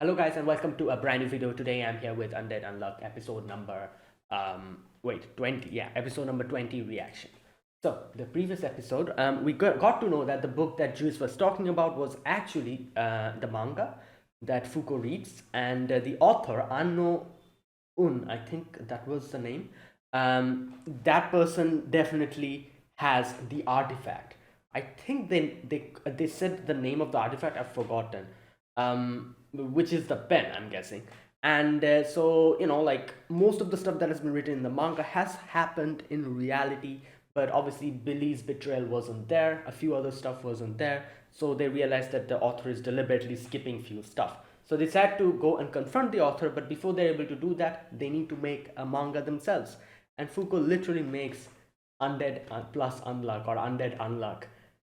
Hello guys and welcome to a brand new video. Today I'm here with Undead Unluck episode number 20. Yeah, episode number 20 reaction. So the previous episode, we got to know that the book that Juice was talking about was actually the manga that Foucault reads, and the author Anno Un, I think that was the name. That person definitely has the artifact. I think they said the name of the artifact. I've forgotten. Which is the pen, I'm guessing. And so like most of the stuff that has been written in the manga has happened in reality, but obviously Billy's betrayal wasn't there. A few other stuff wasn't there. So they realized that the author is deliberately skipping few stuff. So they decided to go and confront the author, but before they're able to do that, they need to make a manga themselves. And Foucault literally makes Undead plus Unluck or Undead Unluck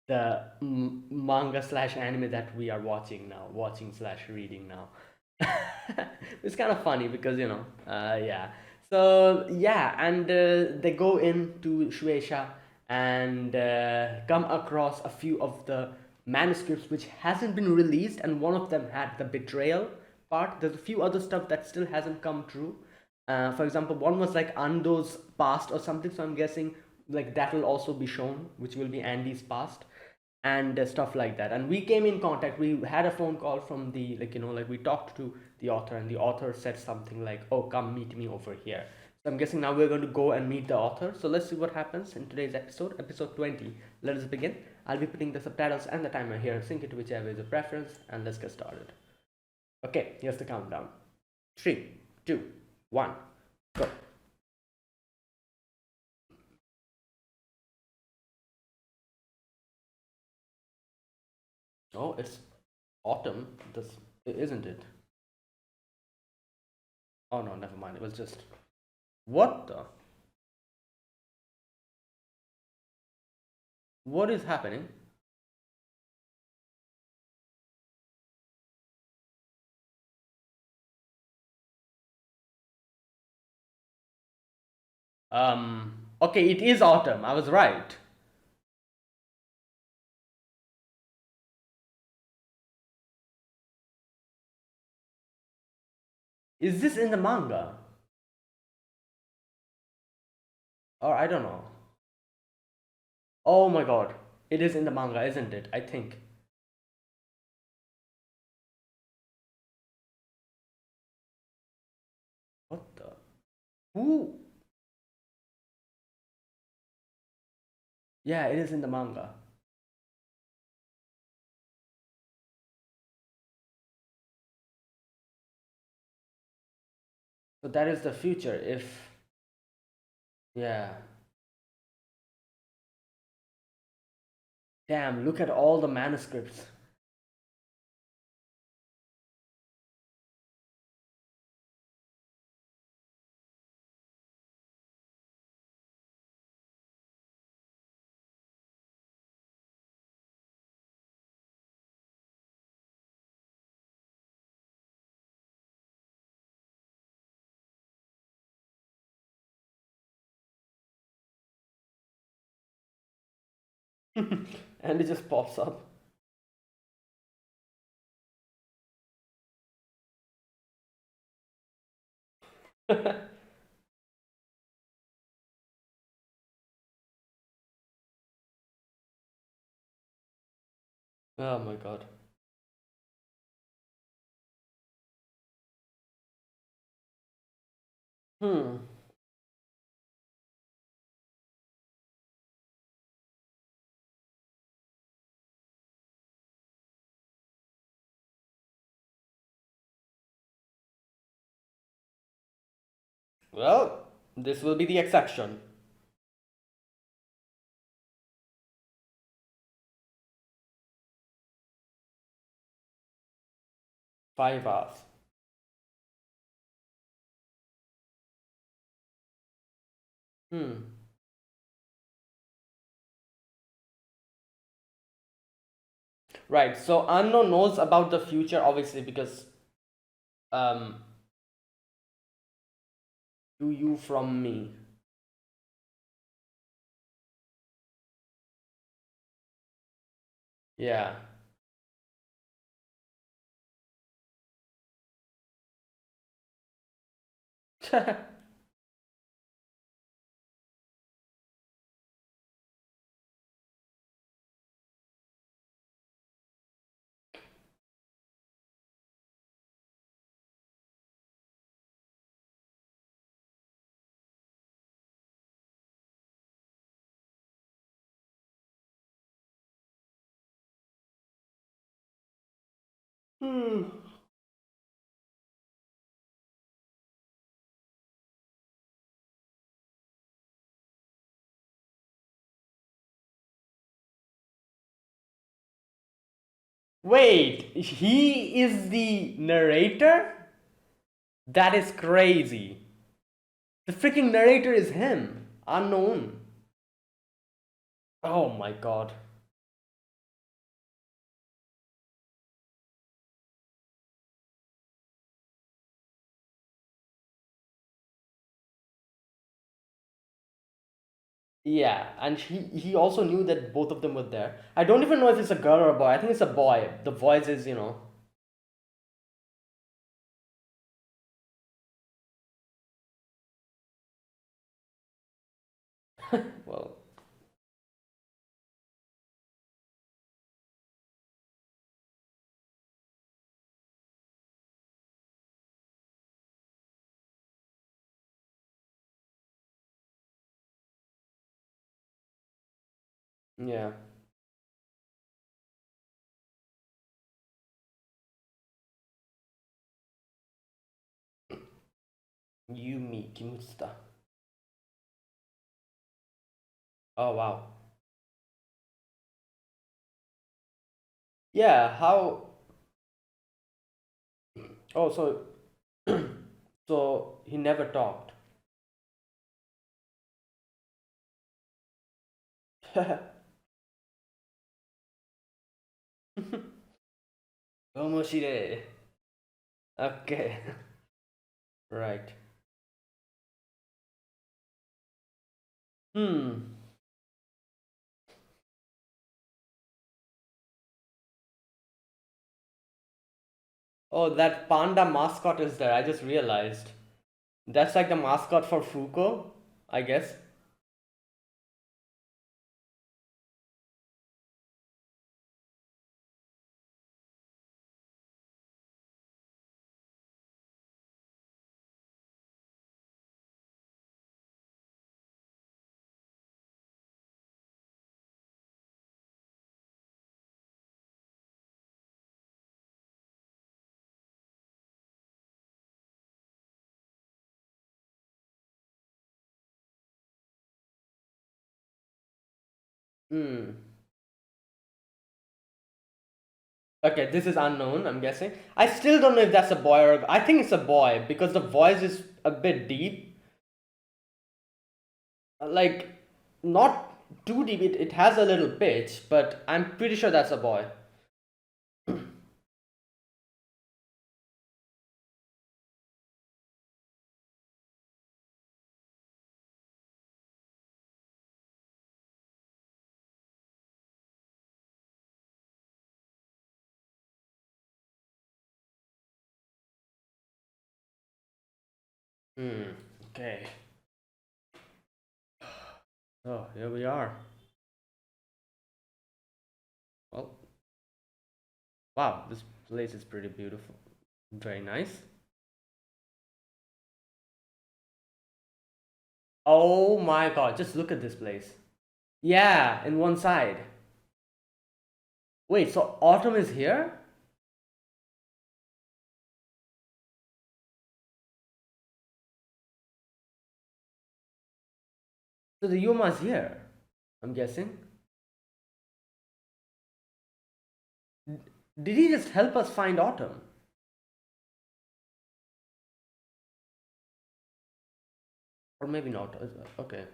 the manga slash anime that we are watching slash reading now. It's kind of funny because yeah. So yeah, and they go into Shueisha and come across a few of the manuscripts which hasn't been released, and one of them had the betrayal part. There's a few other stuff that still hasn't come true. For example, one was like Ando's past or something, so I'm guessing like that will also be shown, which will be Andy's past and stuff like that. And we came in contact, we had a phone call from the like we talked to the author, and the author said something like, oh, come meet me over here. So I'm guessing now we're going to go and meet the author. So let's see what happens in today's episode 20. Let us begin. I'll be putting the subtitles and the timer here, sync it to whichever is your preference, and let's get started. Okay, here's the countdown. 3, 2, 1, go. Oh, it's autumn, this isn't it? Oh no, never mind, it was just, what the, what is happening? Okay, it is autumn. I was right. Is this in the manga? Or I don't know. Oh my god. It is in the manga, isn't it? I think. What the? Who? Yeah, it is in the manga. So that is the future if. Yeah. Damn, look at all the manuscripts. And it just pops up. Oh my god. Hmm. Well, this will be the exception. 5 hours. Hmm. Right. So Unknown knows about the future, obviously, because um, to you from me. Yeah. Hmm. Wait, he is the narrator? That is crazy. The freaking narrator is him. Unknown. Oh my god. Yeah, and he also knew that both of them were there. I don't even know if it's a girl or a boy. I think it's a boy. The voice is, well, yeah. Yumi Kimusta. Oh wow. Yeah, how oh so so he never talked. Omoshire. Okay. Right. Hmm. Oh, that panda mascot is there. I just realized. That's like the mascot for Fuko, I guess. Hmm. Okay, this is unknown, I'm guessing. I still don't know if that's a boy or I think it's a boy because the voice is a bit deep. Like, not too deep, it has a little pitch, but I'm pretty sure that's a boy. Hmm, okay. Oh, here we are. Well, wow, this place is pretty beautiful. Very nice. Oh my god, just look at this place. Yeah, in one side. Wait, so autumn is here? So the Yuma's here, I'm guessing. Did he just help us find autumn? Or maybe not. Okay.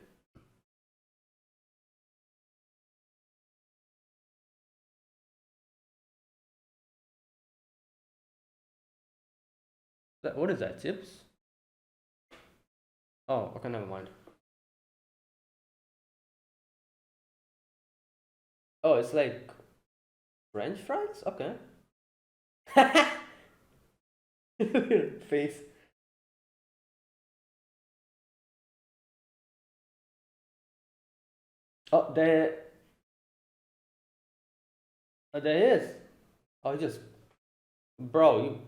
What is that? Chips? Oh, okay, never mind. Oh, it's like French fries? Okay. Face. Oh, there is. Oh, just bro, you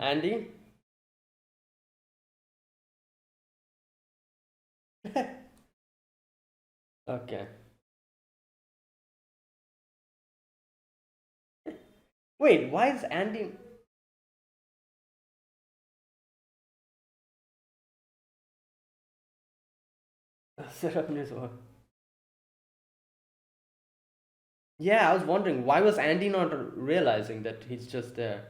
Andy. Okay. Wait, why is Andy set up news? Yeah, I was wondering why was Andy not realizing that he's just there?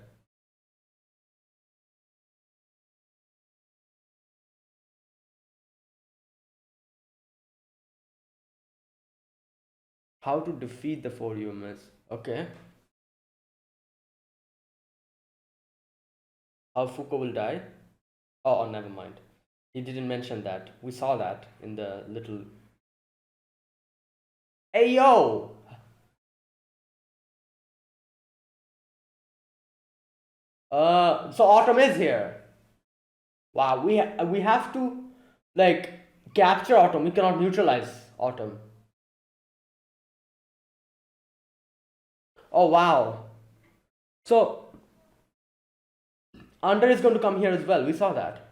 How to defeat the four humans? Okay. How Fuko will die? Oh, never mind. He didn't mention that. We saw that in the little. Hey yo! So Autumn is here. Wow, we have to like capture Autumn. We cannot neutralize Autumn. Oh wow. So Under is going to come here as well. We saw that.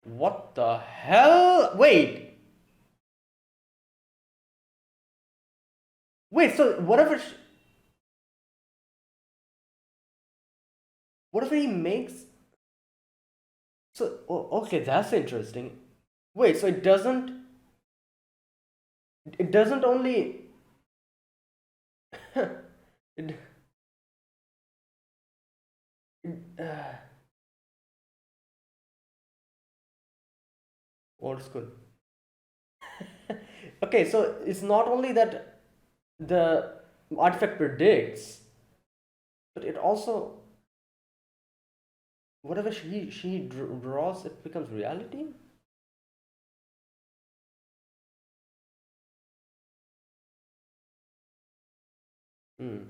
What the hell? Wait. So whatever he makes. So okay, that's interesting. Wait. So it doesn't only. it, old school. Okay, so it's not only that the artifact predicts, but it also whatever draws, it becomes reality. Hmm.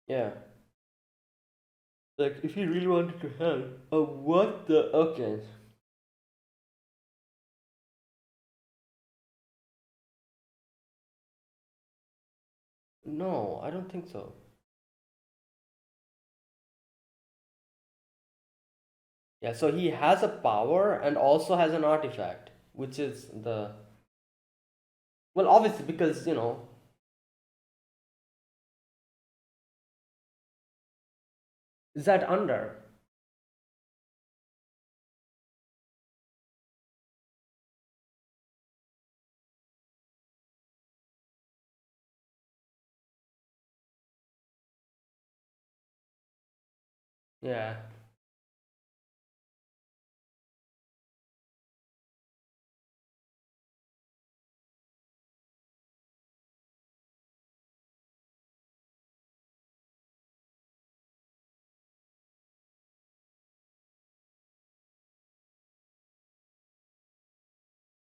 Yeah. Like if he really wanted to help. Oh, what the? Okay. No, I don't think so. Yeah, so he has a power and also has an artifact, which is the well, obviously because is that under? Yeah.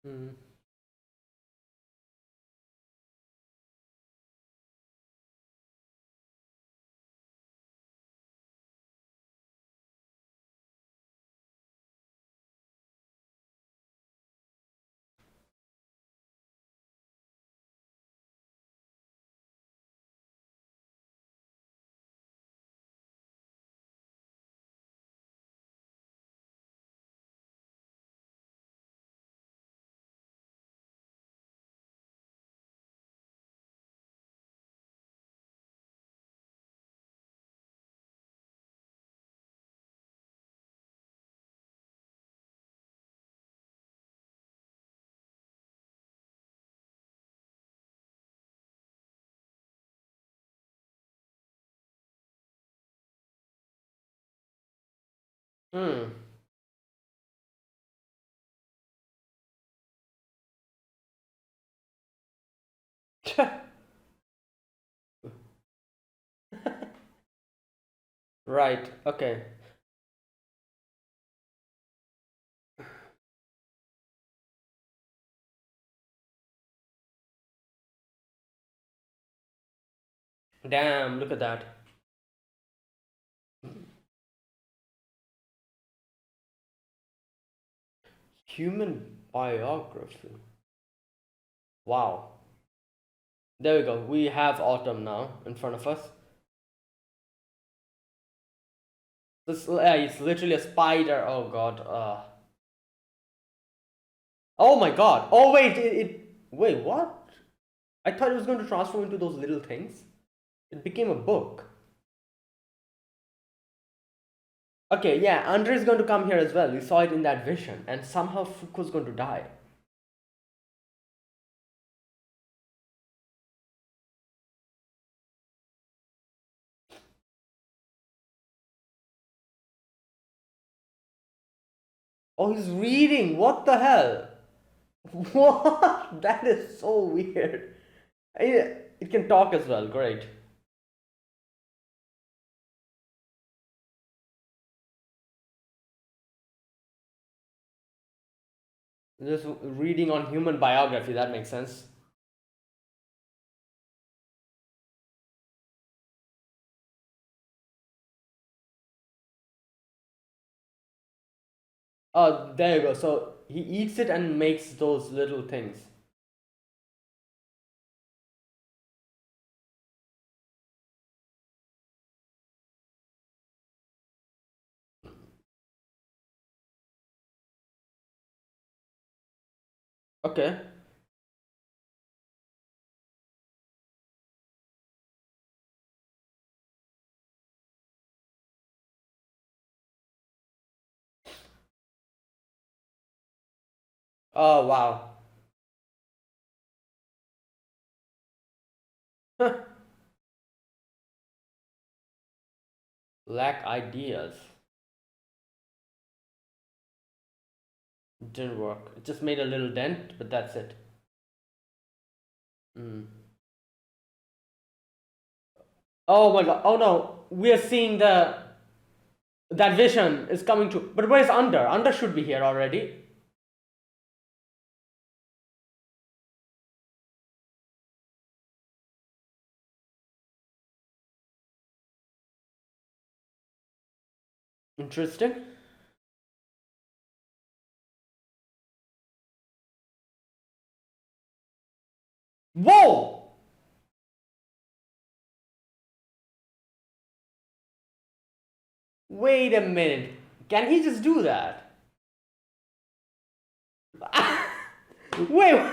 Hmm. Hmm. Right. Okay. Damn, look at that. Human biography. Wow. There we go. We have autumn now in front of us. It's literally a spider. Oh god. Oh my god. Oh wait, wait, what? I thought it was going to transform into those little things. It became a book. Okay, yeah, Andre is going to come here as well. We saw it in that vision, and somehow Fuku's going to die. Oh, he's reading. What the hell? What? That is so weird. It can talk as well. Great. Just reading on human biography. That makes sense. Oh, there you go. So he eats it and makes those little things. Okay. Oh, wow. Lack ideas. Didn't work. It just made a little dent, but that's it. Mm. Oh my god. Oh no. We are seeing the that vision is coming true. But where's Under? Under should be here already. Interesting. Whoa! Wait a minute. Can he just do that? Wait.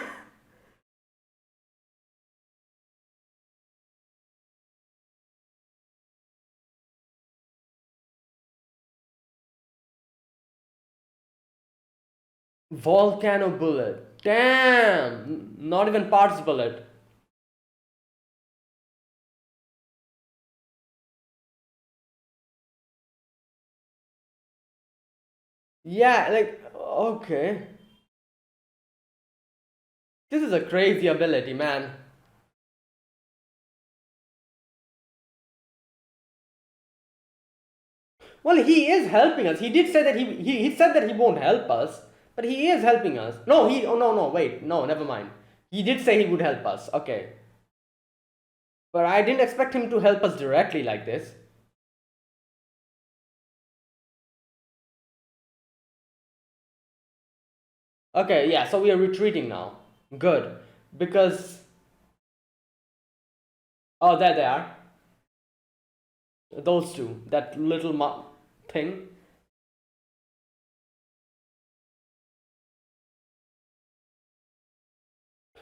Volcano bullet. Damn. Not even parts bullet. Yeah, like, okay. This is a crazy ability, man. Well, he is helping us. He did say that he said that he won't help us, but he is helping us. No, he oh no no wait no never mind. He did say he would help us. Okay, but I didn't expect him to help us directly like this. Okay, yeah. So we are retreating now. Good, because oh there they are. Those two. That little thing.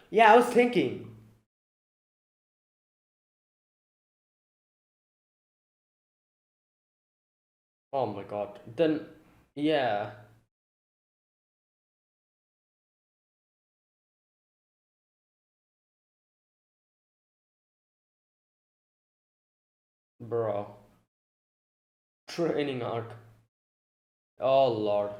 Yeah, I was thinking. Oh my god. Then yeah. Bro. Training arc. Oh lord.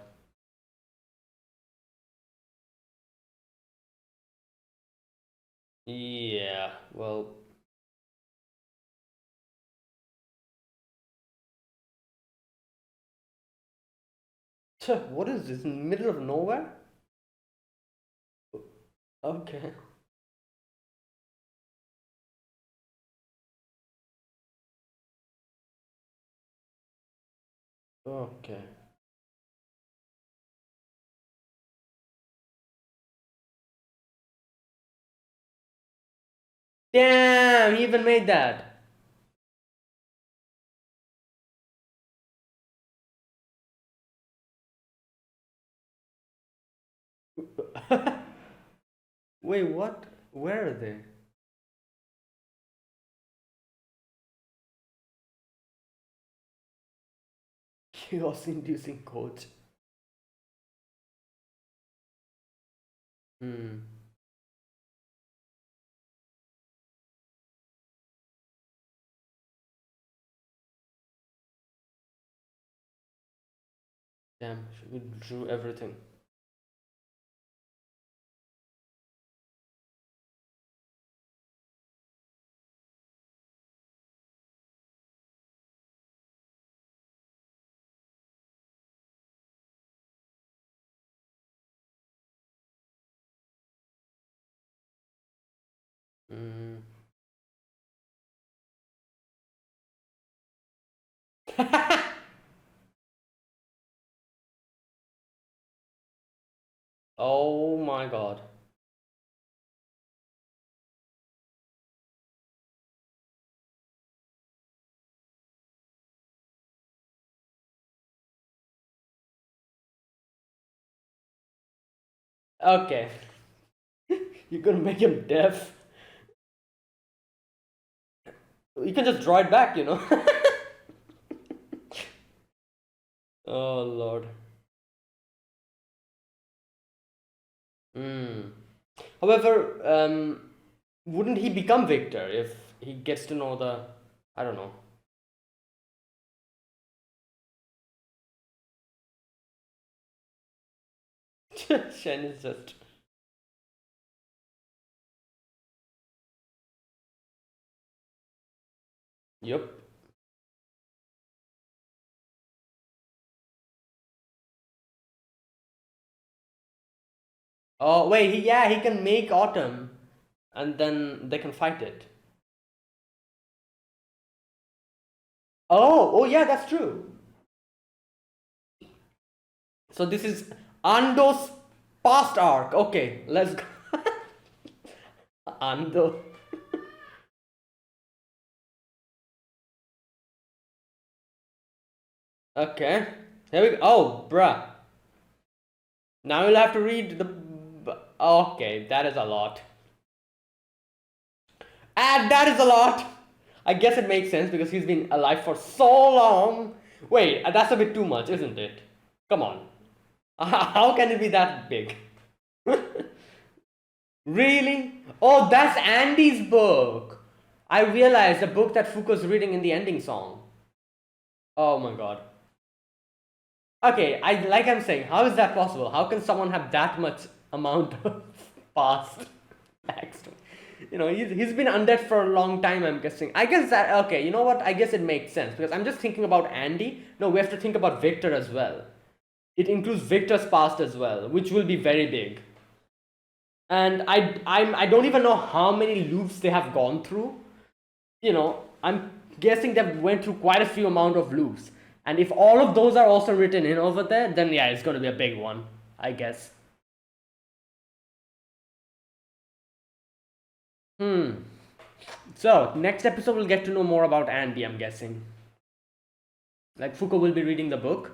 Yeah. Well. What is this? In the middle of nowhere? Okay. Okay. Damn, he even made that. Wait, what? Where are they? Chaos inducing coach. Hmm. Damn, we drew everything. Hmm. Oh my god. Okay. You're gonna make him deaf. You can just draw it back, you know? Oh lord. Hmm. However, wouldn't he become Victor if he gets to know the, I don't know. Shen is just. Yep. Oh wait, yeah, he can make autumn, and then they can fight it. Oh, yeah, that's true. So this is Ando's past arc. Okay, let's go. Ando. Okay. Here we go. Oh, bruh. Now you'll have to read the. Okay, that is a lot. And that is a lot. I guess it makes sense because he's been alive for so long. Wait, that's a bit too much, isn't it? Come on. How can it be that big? Really? Oh, that's Andy's book. I realized the book that Foucault's reading in the ending song. Oh my god. Okay, I'm saying, how is that possible? How can someone have that much amount of past backstory? He's been undead for a long time, I'm guessing. I guess that, okay, you know what? I guess it makes sense because I'm just thinking about Andy. No, we have to think about Victor as well. It includes Victor's past as well, which will be very big. And I don't even know how many loops they have gone through. I'm guessing they went through quite a few amount of loops. And if all of those are also written in over there, then yeah, it's going to be a big one, I guess. Hmm. So, next episode we'll get to know more about Andy, I'm guessing. Like Foucault will be reading the book.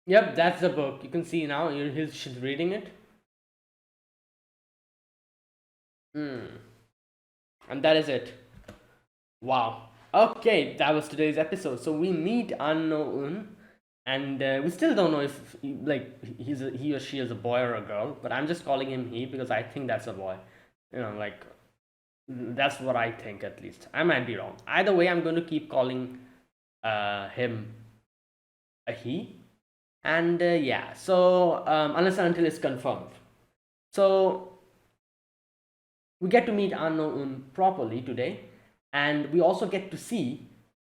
Yep, that's the book. You can see now she's reading it. Hmm. And that is it. Wow. Okay, that was today's episode. So we meet Unknown and we still don't know if he or she is a boy or a girl, but I'm just calling him he because I think that's a boy. Like that's what I think, at least. I might be wrong. Either way, I'm going to keep calling him a he. And yeah, so unless and until it's confirmed. So we get to meet Unknown properly today, and we also get to see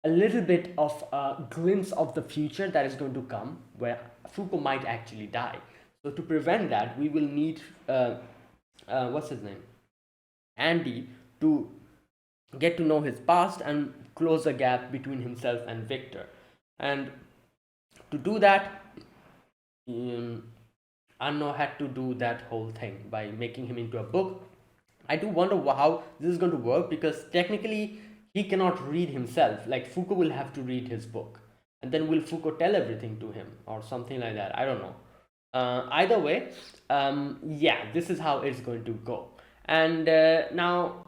a little bit of a glimpse of the future that is going to come, where Fuko might actually die. So to prevent that, we will need what's his name, Andy, to get to know his past and close the gap between himself and Victor. And to do that, Anno had to do that whole thing by making him into a book. I do wonder how this is going to work, because technically he cannot read himself. Like Foucault will have to read his book, and then will Foucault tell everything to him or something like that? I don't know. Either way, yeah, this is how it's going to go. And now,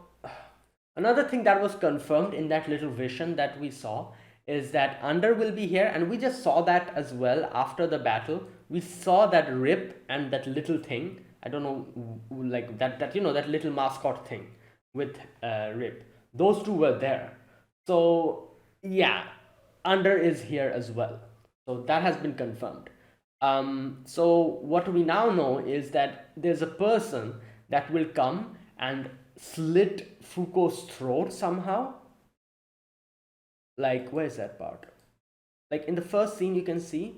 another thing that was confirmed in that little vision that we saw is that Under will be here, and we just saw that as well after the battle. We saw that Rip and that little thing. I don't know, like that little mascot thing with Rip. Those two were there. So yeah, Under is here as well. So that has been confirmed. So what we now know is that there's a person that will come and slit Foucault's throat somehow. Like, where's that part? Like in the first scene, you can see.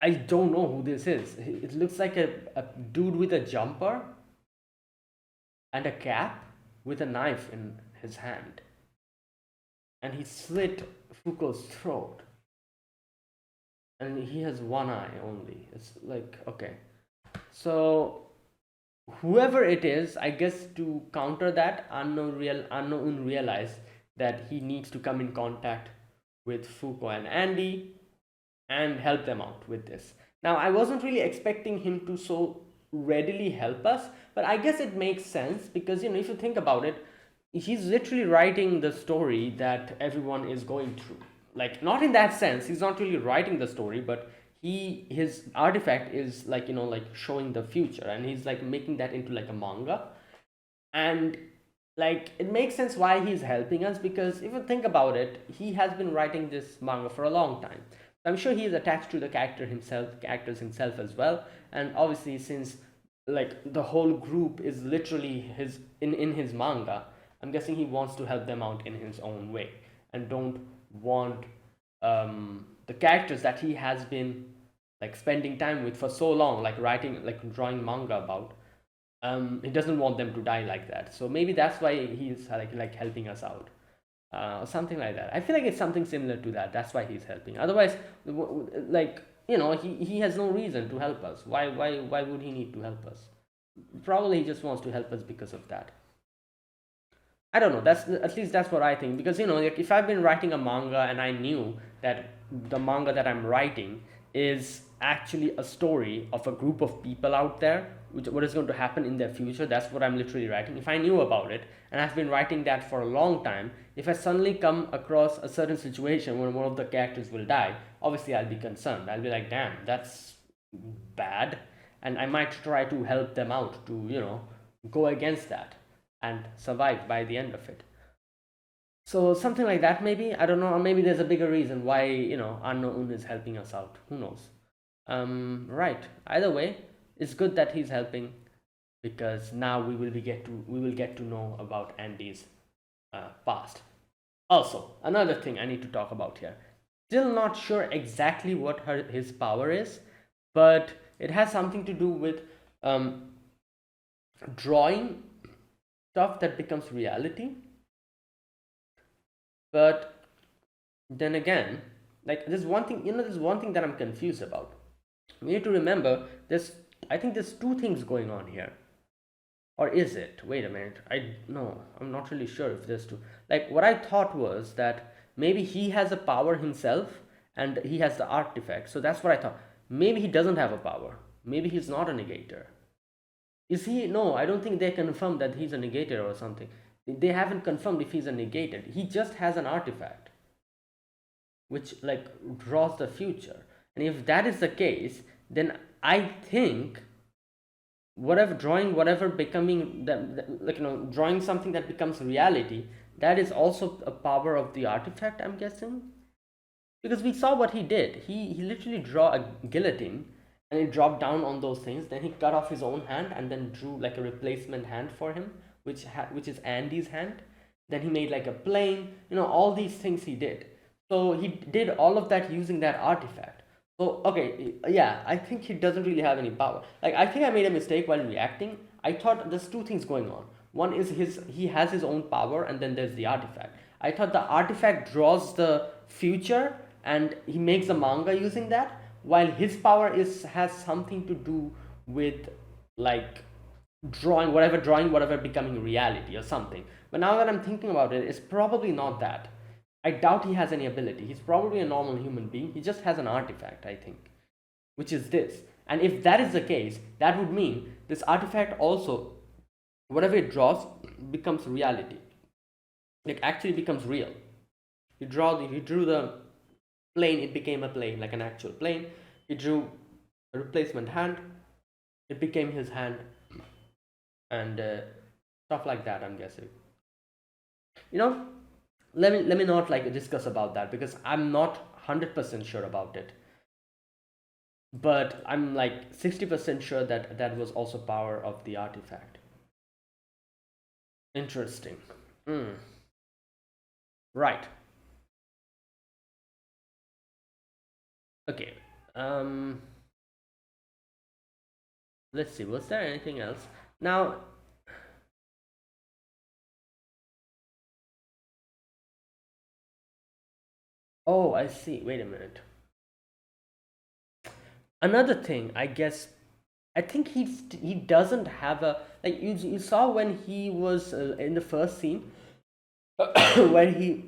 I don't know who this is. It looks like a dude with a jumper and a cap with a knife in his hand. And he slit Foucault's throat. And he has one eye only. It's like, okay. So whoever it is, I guess to counter that, Unknown realized that he needs to come in contact with Foucault and Andy and help them out with this. Now, I wasn't really expecting him to so readily help us, but I guess it makes sense because, if you think about it, he's literally writing the story that everyone is going through. Like, not in that sense, he's not really writing the story, but his artifact is like, like showing the future, and he's like making that into like a manga. And like it makes sense why he's helping us, because if you think about it, he has been writing this manga for a long time. I'm sure he is attached to the characters himself as well. And obviously, since like the whole group is literally his in his manga, I'm guessing he wants to help them out in his own way, and don't want the characters that he has been like spending time with for so long, like writing, like drawing manga about. He doesn't want them to die like that. So maybe that's why he's like helping us out. Or something like that. I feel like it's something similar to that. That's why he's helping. Otherwise, like he has no reason to help us. Why would he need to help us? Probably he just wants to help us because of that. I don't know. That's at least that's what I think, because like if I've been writing a manga and I knew that the manga that I'm writing is actually a story of a group of people out there, what is going to happen in their future, that's what I'm literally writing. If I knew about it and I've been writing that for a long time, if I suddenly come across a certain situation where one of the characters will die, obviously I'll be concerned. I'll be like, damn, that's bad, and I might try to help them out to go against that and survive by the end of it. So something like that, maybe. I don't know, or maybe there's a bigger reason why Unknown is helping us out. Who knows? Right. Either way, it's good that he's helping, because now we will get to know about Andy's past. Also, another thing I need to talk about here. Still not sure exactly what his power is, but it has something to do with drawing stuff that becomes reality. But then again, like there's one thing, there's one thing that I'm confused about. We need to remember I think there's two things going on here. Or is it? Wait a minute. I'm not really sure if there's two. Like what I thought was that maybe he has a power himself and he has the artifact. So that's what I thought. Maybe he doesn't have a power. Maybe he's not a negator. Is he? No, I don't think they confirmed that he's a negator or something. They haven't confirmed if he's a negator. He just has an artifact. which like draws the future. And if that is the case, then I think whatever becoming like drawing something that becomes reality, that is also a power of the artifact, I'm guessing. Because we saw what he did. He literally draw a guillotine and it dropped down on those things. Then he cut off his own hand and then drew like a replacement hand for him, which is Andy's hand. Then he made like a plane. All these things he did. So he did all of that using that artifact. So okay, yeah, I think he doesn't really have any power. Like I think I made a mistake while reacting. I thought there's two things going on. One is he has his own power, and then there's the artifact. I thought the artifact draws the future and he makes a manga using that, while his power has something to do with like drawing whatever becoming reality or something. But now that I'm thinking about it, it's probably not that. I doubt he has any ability. He's probably a normal human being. He just has an artifact, I think, which is this. And if that is the case, that would mean this artifact also, whatever it draws, becomes reality. It actually becomes real. He drew the plane, it became a plane, like an actual plane. He drew a replacement hand, it became his hand, and stuff like that, I'm guessing. Let me not like discuss about that because I'm not 100% sure about it. But I'm like 60% sure that that was also power of the artifact. Interesting. Right. Okay. Let's see. Was there anything else? Now, oh, I see. Wait a minute. Another thing, I guess, I think he doesn't have a like you saw when he was in the first scene when he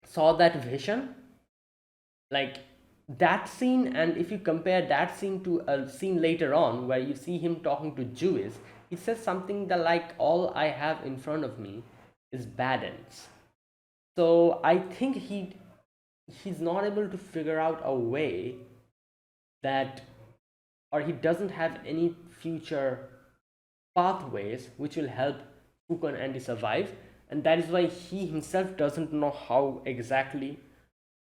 saw that vision, like that scene, and if you compare that scene to a scene later on where you see him talking to Jewish, he says something that like all I have in front of me is bad ends. So I think he's not able to figure out a way that, or he doesn't have any future pathways which will help Fuko and Andy survive, and that is why he himself doesn't know how exactly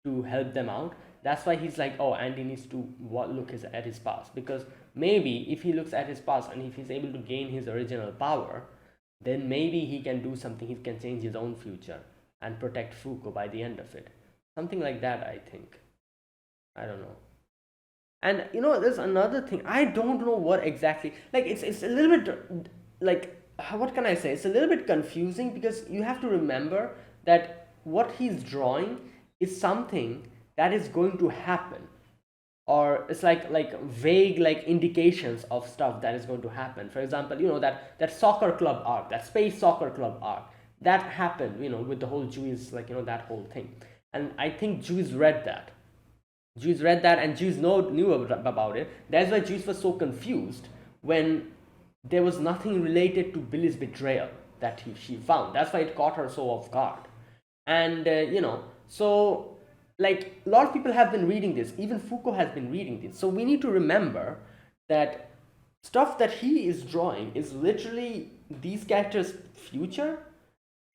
to help them out. That's why he's like, oh, Andy needs to look at his past, because maybe if he looks at his past and if he's able to gain his original power, then maybe he can do something. He can change his own future and protect Fuko by the end of it. Something like that, I think. I don't know. And there's another thing. I don't know what exactly. Like it's a little bit like, what can I say? It's a little bit confusing because you have to remember that what he's drawing is something that is going to happen, or it's like vague like indications of stuff that is going to happen. For example, that soccer club arc, that space soccer club arc, that happened with the whole Jews, like that whole thing. And I think Jews read that. And Jews knew about it. That's why Jews were so confused when there was nothing related to Billy's betrayal that she found. That's why it caught her so off guard. And so like a lot of people have been reading this. Even Foucault has been reading this. So we need to remember that stuff that he is drawing is literally these characters' future.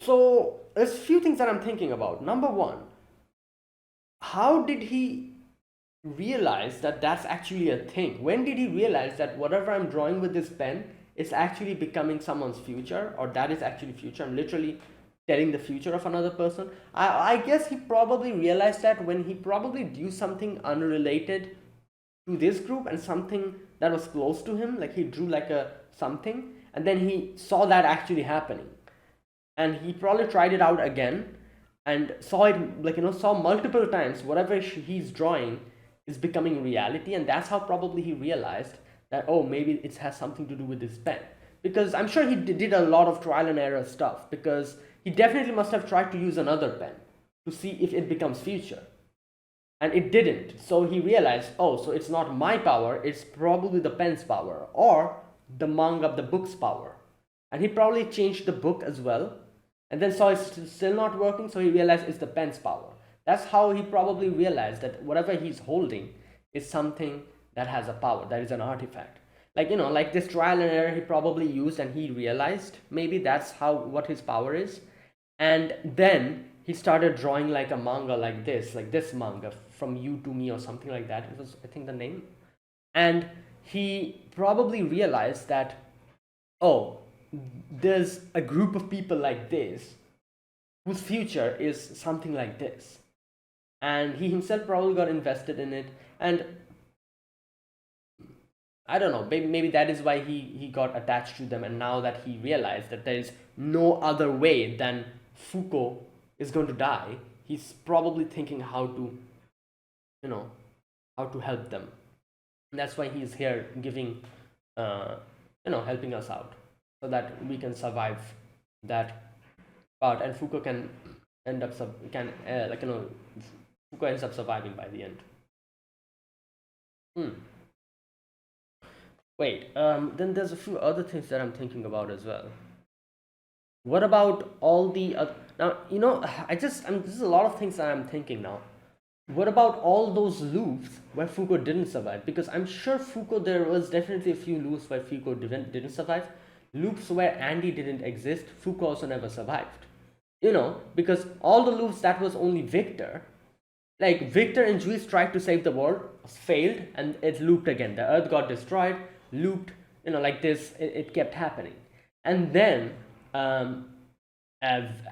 So there's a few things that I'm thinking about. Number one, how did he realize that that's actually a thing? When did he realize that whatever I'm drawing with this pen is actually becoming someone's future, or that is actually future? I'm literally telling the future of another person. I guess he probably realized that when he probably drew something unrelated to this group and something that was close to him, like he drew like a something, and then he saw that actually happening, and he probably tried it out again and saw it, like saw multiple times whatever he's drawing is becoming reality. And that's how probably he realized that, oh, maybe it has something to do with this pen. Because I'm sure he did a lot of trial and error stuff, because he definitely must have tried to use another pen to see if it becomes future, and it didn't. So he realized, oh, so it's not my power, it's probably the pen's power, or the manga, the book's power. And he probably changed the book as well, and then saw it's still not working, so he realized it's the pen's power. That's how he probably realized that whatever he's holding is something that has a power, that is an artifact. Like, like this trial and error he probably used, and he realized maybe that's how what his power is. And then he started drawing like a manga like this manga, From You to Me or something like that. It was, I think, the name. And he probably realized that, oh, there's a group of people like this whose future is something like this. And he himself probably got invested in it. And I don't know, maybe that is why he got attached to them. And now that he realized that there is no other way than Foucault is going to die, he's probably thinking how to, how to help them. And that's why he's here giving, helping us out so that we can survive that part. And Foucault can end up, Foucault ends up surviving by the end. Wait, then there's a few other things that I'm thinking about as well. What about all the now? This is a lot of things that I'm thinking now. What about all those loops where Foucault didn't survive? Because I'm sure there was definitely a few loops where Foucault didn't survive. Loops where Andy didn't exist, Foucault also never survived. Because all the loops that was only Victor, like Victor and Juice tried to save the world, failed, and it looped again. The Earth got destroyed, looped, like this. It kept happening, and then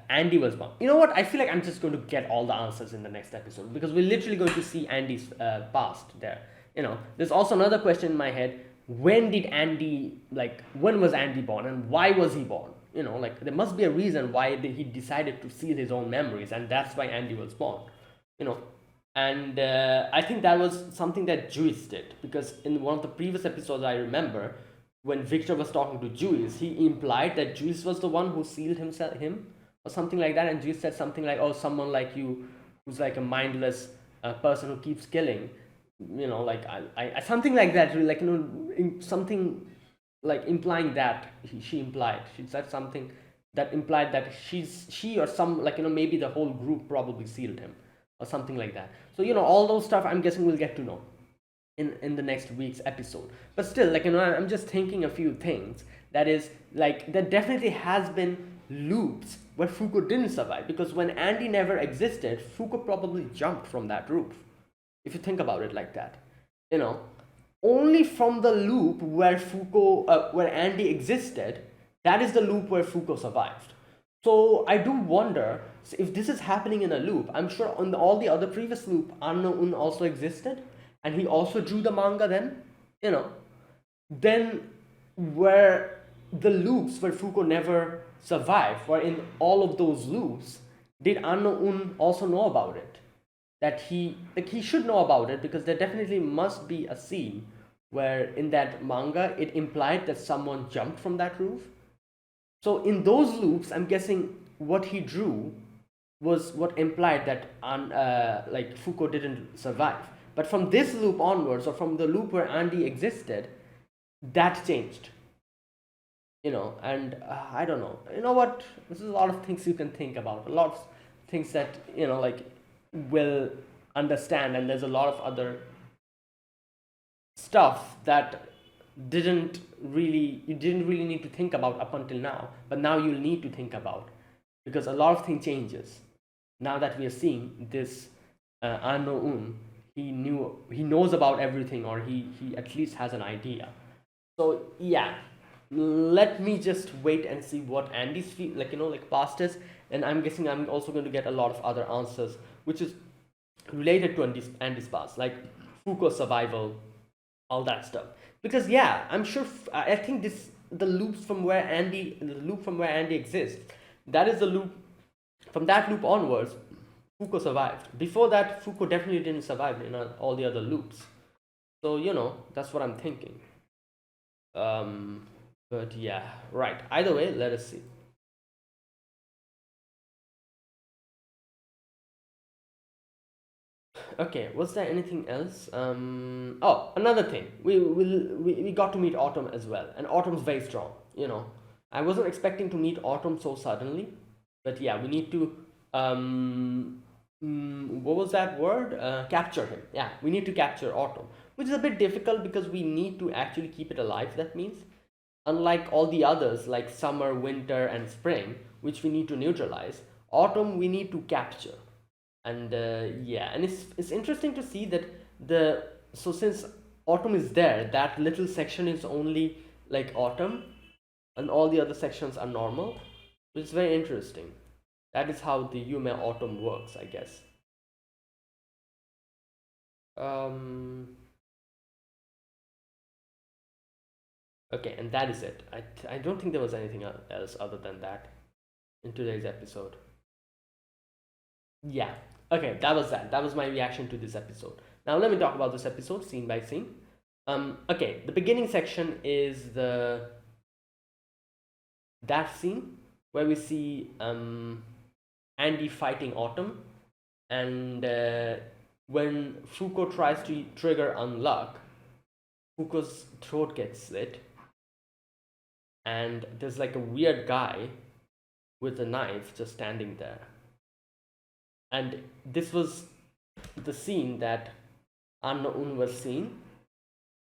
Andy was born. You know what? I feel like I'm just going to get all the answers in the next episode, because we're literally going to see Andy's past there. There's also another question in my head. When was Andy born, and why was he born? There must be a reason why he decided to seal his own memories, and that's why Andy was born. And I think that was something that Juice did, because in one of the previous episodes, I remember when Victor was talking to Juice, he implied that Juice was the one who sealed him or something like that. And Juice said something like, oh, someone like you who's like a mindless person who keeps killing, I something like that, something like implying that she said something that implied that she or some, maybe the whole group probably sealed him or something like that. So all those stuff, I'm guessing we'll get to know in the next week's episode. But still, I'm just thinking a few things that is there definitely has been loops where Foucault didn't survive, because when Andy never existed, Foucault probably jumped from that roof, if you think about it like that. Only from the loop where where Andy existed, that is the loop where Foucault survived. So I do wonder if this is happening in a loop. I'm sure on all the other previous loop, Unknown also existed, and he also drew the manga then. Then where the loops where Foucault never survived, where in all of those loops, did Unknown also know about it? That he should know about it, because there definitely must be a scene where in that manga it implied that someone jumped from that roof. So in those loops, I'm guessing what he drew was what implied that Foucault didn't survive. But from this loop onwards, or from the loop where Andy existed, that changed. And I don't know. You know what? This is a lot of things you can think about. A lot of things that will understand, and there's a lot of other stuff that you didn't really need to think about up until now, but now you'll need to think about, because a lot of things changes now that we are seeing this Unknown. He knows about everything, or he at least has an idea. So yeah, let me just wait and see what Andy's past is, and I'm guessing I'm also going to get a lot of other answers which is related to Andy's past, like Foucault's survival, all that stuff. Because yeah, I'm sure I think the loop from where Andy exists, that is the loop. From that loop onwards, Foucault survived. Before that, Foucault definitely didn't survive in all the other loops. So that's what I'm thinking. But yeah, right. Either way, let us see. Okay, was there anything else? Oh, another thing. We got to meet Autumn as well, and Autumn's very strong. I wasn't expecting to meet Autumn so suddenly, but yeah, we need to what was that word? Capture him. Yeah, we need to capture Autumn, which is a bit difficult because we need to actually keep it alive. That means, unlike all the others like summer, winter, and spring, which we need to neutralize, Autumn we need to capture. And yeah, and it's interesting to see that since Autumn is there, that little section is only like Autumn, and all the other sections are normal, which is very interesting. That is how the Yume Autumn works, I guess. Um, okay, and that is it. I don't think there was anything else other than that in today's episode. Yeah. Okay, that was that. That was my reaction to this episode. Now let me talk about this episode scene by scene. Okay, the beginning section is that scene where we see Andy fighting Autumn, and when Fuko tries to trigger Unluck, Fuko's throat gets slit, and there's like a weird guy with a knife just standing there. And this was the scene that Anna-un was seeing.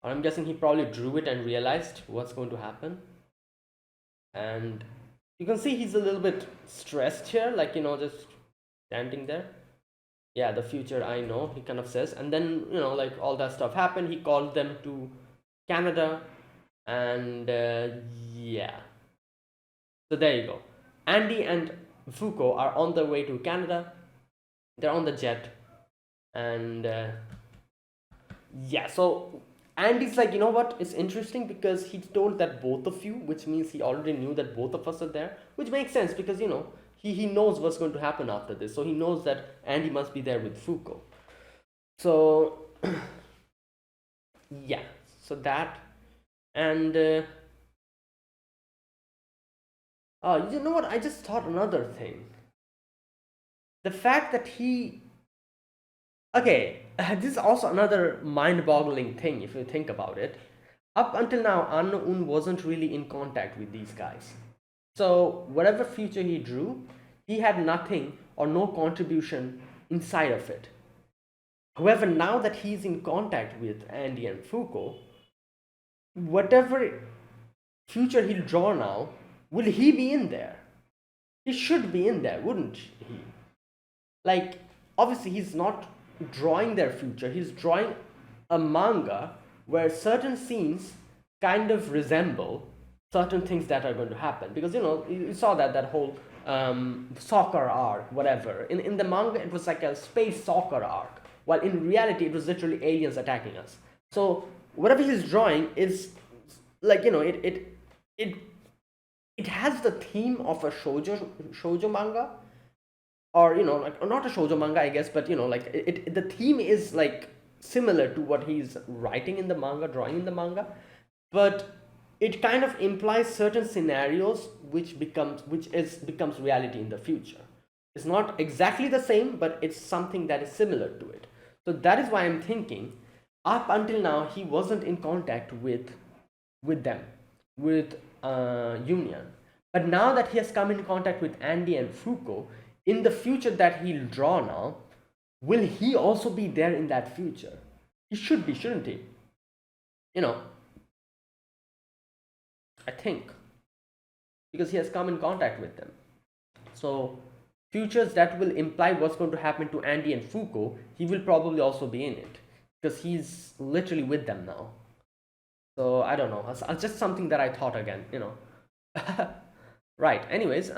I'm guessing he probably drew it and realized what's going to happen. And you can see he's a little bit stressed here, like, just standing there. Yeah, the future, I know, he kind of says. And then, like all that stuff happened. He called them to Canada. And yeah. So there you go. Andy and Fuko are on their way to Canada. They're on the jet. And yeah, so Andy's like, you know what? It's interesting because he told that both of you, which means he already knew that both of us are there, which makes sense because, he knows what's going to happen after this. So he knows that Andy must be there with Fuko. So, yeah, so that. And, oh, you know what? I just thought another thing. The fact that okay, this is also another mind-boggling thing if you think about it. Up until now, Anna-un wasn't really in contact with these guys. So whatever future he drew, he had nothing or no contribution inside of it. However, now that he's in contact with Andy and Fuko, whatever future he'll draw now, will he be in there? He should be in there, wouldn't he? Like, obviously he's not drawing their future, he's drawing a manga where certain scenes kind of resemble certain things that are going to happen, because you saw that whole soccer arc, whatever. In the manga it was like a space soccer arc, while in reality it was literally aliens attacking us. So whatever he's drawing is like, it has the theme of a shoujo manga, or like not a shoujo manga, I guess, but like the theme is like similar to what he's writing in the manga, drawing in the manga, but it kind of implies certain scenarios which becomes reality in the future. It's not exactly the same, but it's something that is similar to it. So that is why I'm thinking, up until now he wasn't in contact with them, with Union, but now that he has come in contact with Andy and Fuko, in the future that he'll draw now, will he also be there in that future? He should be, shouldn't he? I think, because he has come in contact with them. So futures that will imply what's going to happen to Andy and Fuko, he will probably also be in it, because he's literally with them now. So I don't know, it's just something that I thought again, right. Anyways,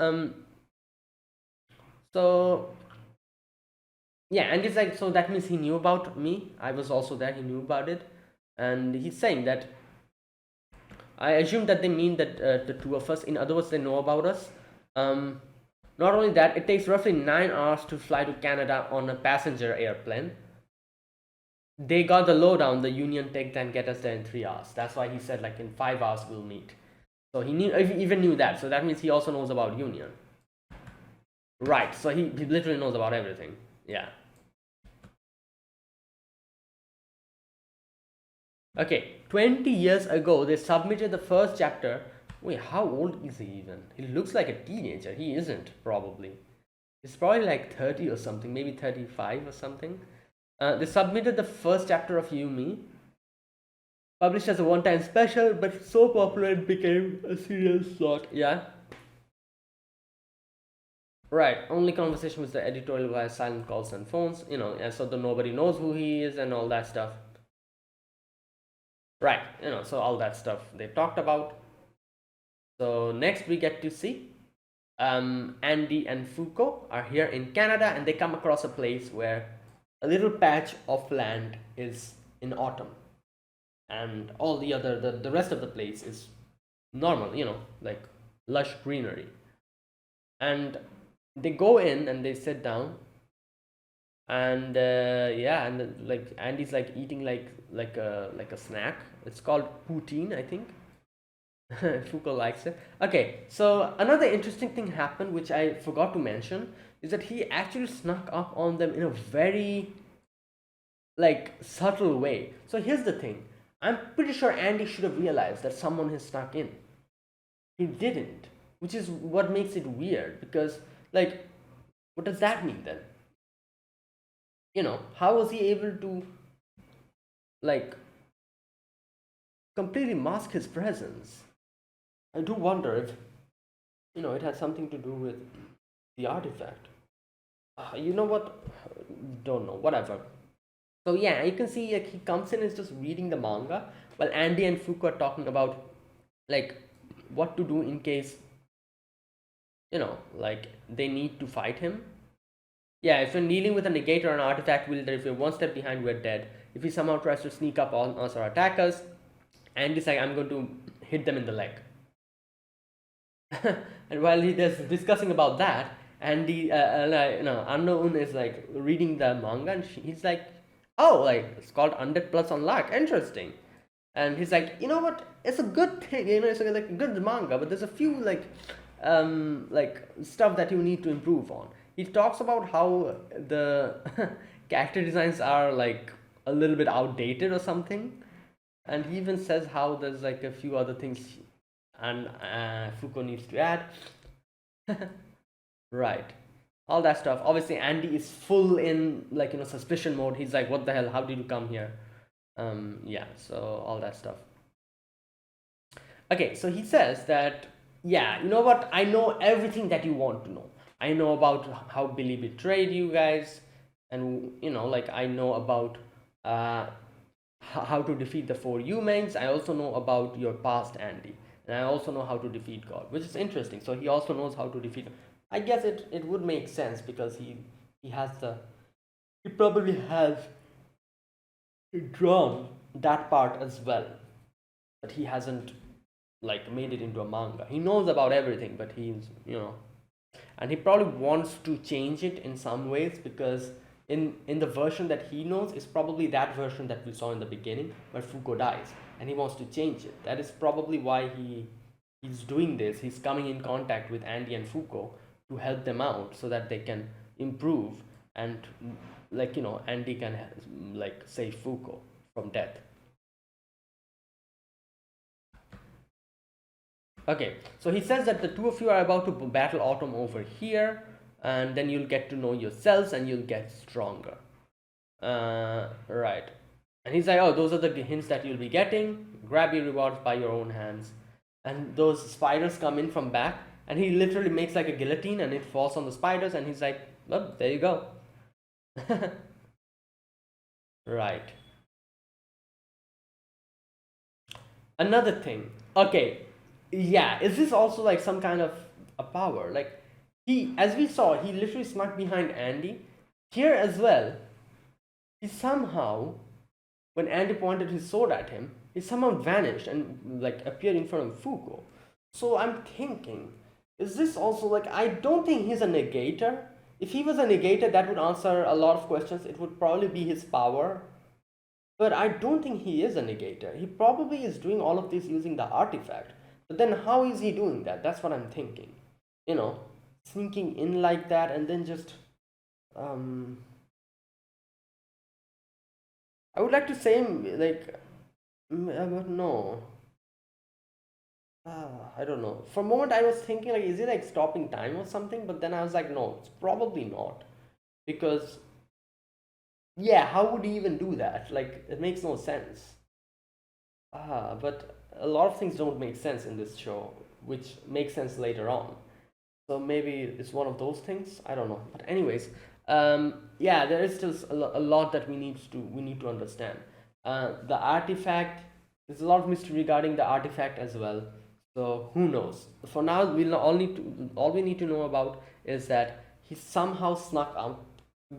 so yeah, and it's like, so that means he knew about me, I was also there, he knew about it. And he's saying that, I assume that they mean that the two of us, in other words, they know about us. Not only that, it takes roughly 9 hours to fly to Canada on a passenger airplane. They got the lowdown, the Union take then get us there in 3 hours. That's why he said like in 5 hours we'll meet. So he even knew that. So that means he also knows about Union. Right, so he literally knows about everything. Yeah. Okay, 20 years ago they submitted the first chapter. Wait, how old is he even? He looks like a teenager. He isn't, probably. It's probably like 30 or something, maybe 35 or something. They submitted the first chapter of Yumi, published as a one-time special, but so popular it became a serial slot. Yeah, right. Only conversation with the editorial via silent calls and phones. And so the nobody knows who he is and all that stuff. Right. So all that stuff they talked about. So next we get to see Andy and Foucault are here in Canada, and they come across a place where a little patch of land is in autumn, and all the rest of the place is normal, like lush greenery. And they go in and they sit down, and yeah, and like Andy's like eating like a snack. It's called poutine, I think. Foucault likes it. Okay, so another interesting thing happened, which I forgot to mention, is that he actually snuck up on them in a very like subtle way. So here's the thing. I'm pretty sure Andy should have realized that someone has snuck in. He didn't, which is what makes it weird because like what does that mean then? How was he able to like completely mask his presence? I do wonder if it has something to do with the artifact. You know what? Don't know. Whatever. So yeah, you can see like he comes in and is just reading the manga while Andy and Fuku are talking about like what to do in case like they need to fight him. Yeah, if we're dealing with a negator or an artifact wielder, if we're one step behind, we're dead. If he somehow tries to sneak up on us or attack us, Andy's like, I'm going to hit them in the leg. And while he's discussing about that, Andy, Unknown is like reading the manga, and he's like, "Oh, like it's called Undead Plus Unluck. Interesting." And he's like, "You know what? It's a good thing. It's like a good manga, but there's a few like stuff that you need to improve on." He talks about how the character designs are like a little bit outdated or something, and he even says how there's like a few other things and Foucault needs to add. Right. All that stuff. Obviously, Andy is full in like suspicion mode. He's like, "What the hell? How did you come here?" Yeah. So all that stuff. Okay. So he says that, yeah, you know what? I know everything that you want to know. I know about how Billy betrayed you guys, and like I know about uh, how to defeat the four humans. I also know about your past, Andy, and I also know how to defeat God, which is interesting. So he also knows how to defeat. I guess it would make sense because he has he probably has drawn that part as well, but he hasn't like made it into a manga. He knows about everything, but he's and he probably wants to change it in some ways because in the version that he knows is probably that version that we saw in the beginning where Foucault dies, and he wants to change it. That is probably why he's doing this. He's coming in contact with Andy and Foucault to help them out so that they can improve, and like Andy can like save Foucault from death. Okay, so he says that the two of you are about to battle Autumn over here, and then you'll get to know yourselves and you'll get stronger. Right. And he's like, "Oh, those are the hints that you'll be getting. Grab your rewards by your own hands." And those spiders come in from back, and he literally makes like a guillotine, and it falls on the spiders, and he's like, "Well, there you go." Right. Another thing. Okay, yeah, is this also like some kind of a power? Like as we saw, he literally snuck behind Andy. Here as well, he somehow, when Andy pointed his sword at him, he somehow vanished and like appeared in front of Foucault. So I'm thinking, is this also like, I don't think he's a negator. If he was a negator, that would answer a lot of questions. It would probably be his power. But I don't think he is a negator. He probably is doing all of this using the artifact. But then how is he doing that? That's what I'm thinking. You know, sneaking in like that and then just um I would like to say like but no. I don't know. For a moment, I was thinking like, is it like stopping time or something? But then I was like, no, it's probably not, because yeah, how would he even do that? Like, it makes no sense. But a lot of things don't make sense in this show, which makes sense later on. So maybe it's one of those things. I don't know. But anyways, yeah, there is still a lot that we need to understand. The artifact. There's a lot of mystery regarding the artifact as well. So who knows? For now, all we need to know about is that he somehow snuck out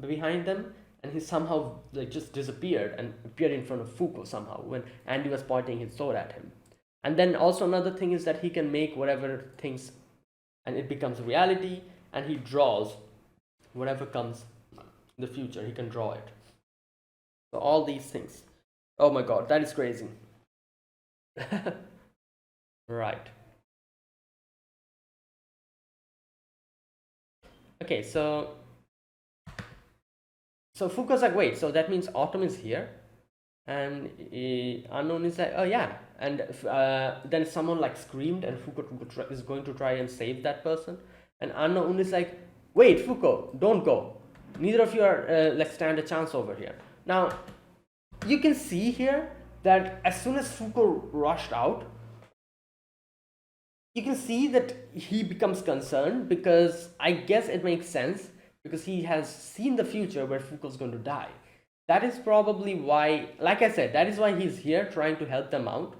behind them, and he somehow like just disappeared and appeared in front of Foucault somehow when Andy was pointing his sword at him. And then also another thing is that he can make whatever things, and it becomes reality, and he draws whatever comes in the future. He can draw it. So all these things. Oh my god, that is crazy. Right. Okay, so Foucault's like, wait, so that means Autumn is here, and Unknown is like, oh yeah, and then someone like screamed, and Foucault is going to try and save that person, and Unknown is like, wait, Foucault, don't go. Neither of you are like stand a chance over here. Now, you can see here that as soon as Foucault rushed out, you can see that he becomes concerned, because I guess it makes sense, because he has seen the future where Foucault's going to die. That is probably why, like I said, that is why he's here trying to help them out,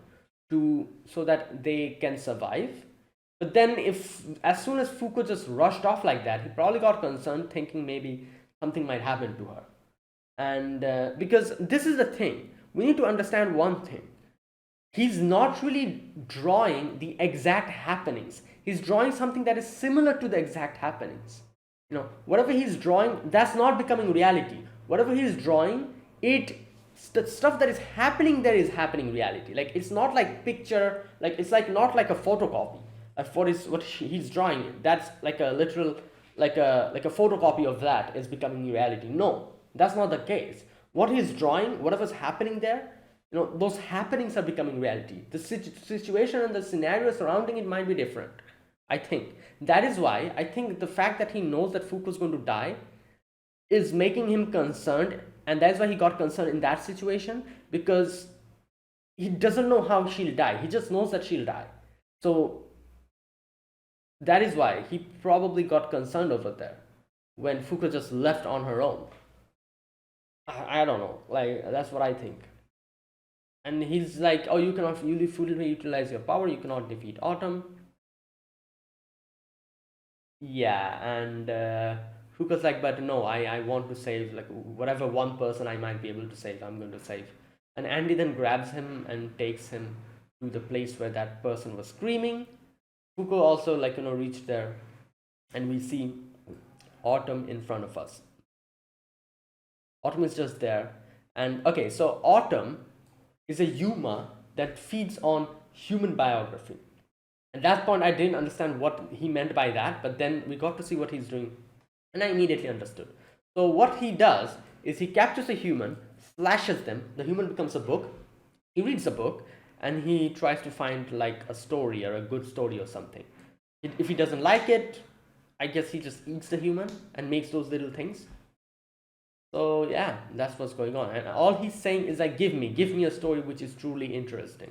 to so that they can survive. But then, if as soon as Foucault just rushed off like that, he probably got concerned, thinking maybe something might happen to her. And because this is the thing, we need to understand one thing: he's not really drawing the exact happenings. He's drawing something that is similar to the exact happenings. Whatever he's drawing, that's not becoming reality. Whatever he's drawing, it the stuff that is happening there is happening reality. Like, it's not like picture, like it's like not like a photocopy. For his what he's drawing, that's like a literal, like a photocopy of that is becoming reality. No, that's not the case. What he's drawing, whatever's happening there, those happenings are becoming reality. The situation and the scenario surrounding it might be different. I think that is why I think the fact that he knows that Foucault's going to die is making him concerned, and that's why he got concerned in that situation, because he doesn't know how she'll die. He just knows that she'll die. So that is why he probably got concerned over there when Foucault just left on her own. I don't know. Like, that's what I think. And he's like, oh, you cannot fully utilize your power. You cannot defeat Autumn. Yeah, and Foucault's like, but no, I want to save, like, whatever one person I might be able to save, I'm going to save. And Andy then grabs him and takes him to the place where that person was screaming. Foucault also, like, reached there, and we see Autumn in front of us. Autumn is just there. And okay, so Autumn is a Yuma that feeds on human biography. At that point, I didn't understand what he meant by that, but then we got to see what he's doing, and I immediately understood. So, what he does is he captures a human, slashes them, the human becomes a book, he reads a book, and he tries to find like a story or a good story or something. If he doesn't like it, I guess he just eats the human and makes those little things. So, yeah, that's what's going on. And all he's saying is like, give me a story which is truly interesting,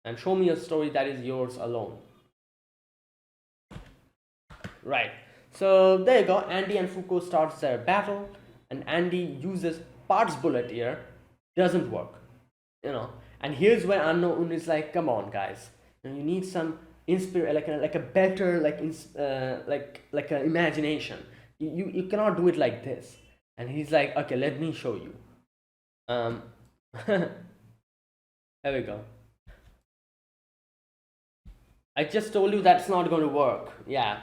and show me a story that is yours alone. Right. So there you go. Andy and Foucault starts their battle, and Andy uses Part's bullet here. Doesn't work. And here's where Unknown is like, come on, guys. You need some inspire, like a better, like an imagination. You cannot do it like this. And he's like, okay, let me show you. There we go. I just told you that's not going to work. Yeah.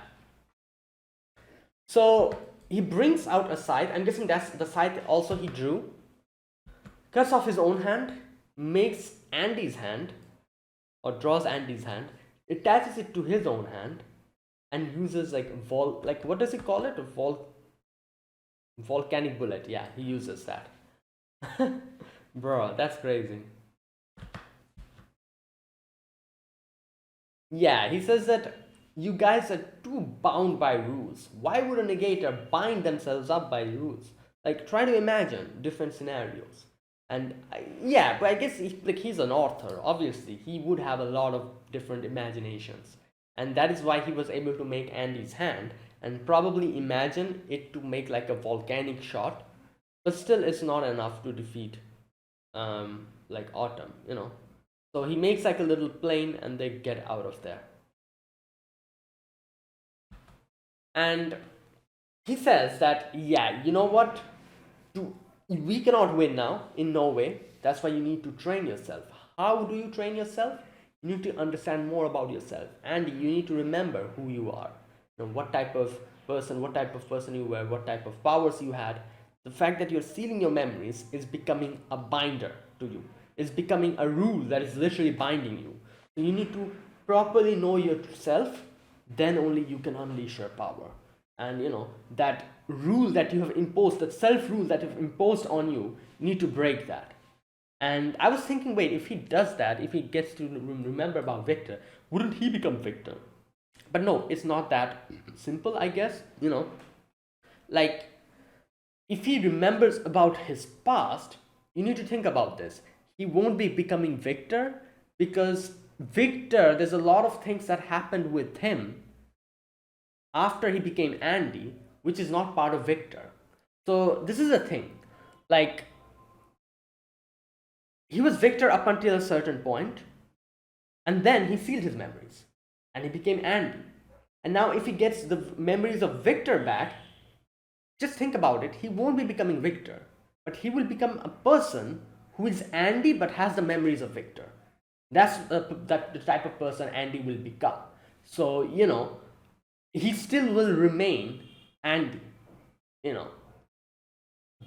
So he brings out a scythe. I'm guessing that's the scythe also he drew. Cuts off his own hand, makes Andy's hand, or draws Andy's hand, attaches it to his own hand, and uses like what does he call it? Volcanic bullet. Yeah, he uses that. Bro, that's crazy. Yeah, he says that you guys are too bound by rules. Why would a negator bind themselves up by rules? Like, try to imagine different scenarios. And yeah, but I guess like he's an author. Obviously, he would have a lot of different imaginations, and that is why he was able to make Andy's hand and probably imagine it to make like a volcanic shot. But still, it's not enough to defeat like Autumn, you know. So he makes like a little plane, and they get out of there. And he says that, yeah, you know what, to, we cannot win now, in no way. That's why you need to train yourself. How do you train yourself? You need to understand more about yourself, and you need to remember who you are, you know, what type of person you were, what type of powers you had. The fact that you're sealing your memories is becoming a binder to you, is becoming a rule that is literally binding you. So you need to properly know yourself, then only you can unleash your power. And you know that rule that you have imposed, that self rule that you've imposed on you, you need to break that. And I was thinking, wait, if he does that, if he gets to remember about Victor, wouldn't he become Victor? But no, it's not that simple, I guess. You know, like, if he remembers about his past, you need to think about this. He won't be becoming Victor, because Victor, there's a lot of things that happened with him after he became Andy, which is not part of Victor. So this is a thing. Like, he was Victor up until a certain point, and then he sealed his memories, and he became Andy. And now, if he gets the memories of Victor back, just think about it. He won't be becoming Victor, but he will become a person who is Andy but has the memories of Victor. That's the type of person Andy will become. So, you know, he still will remain Andy, you know,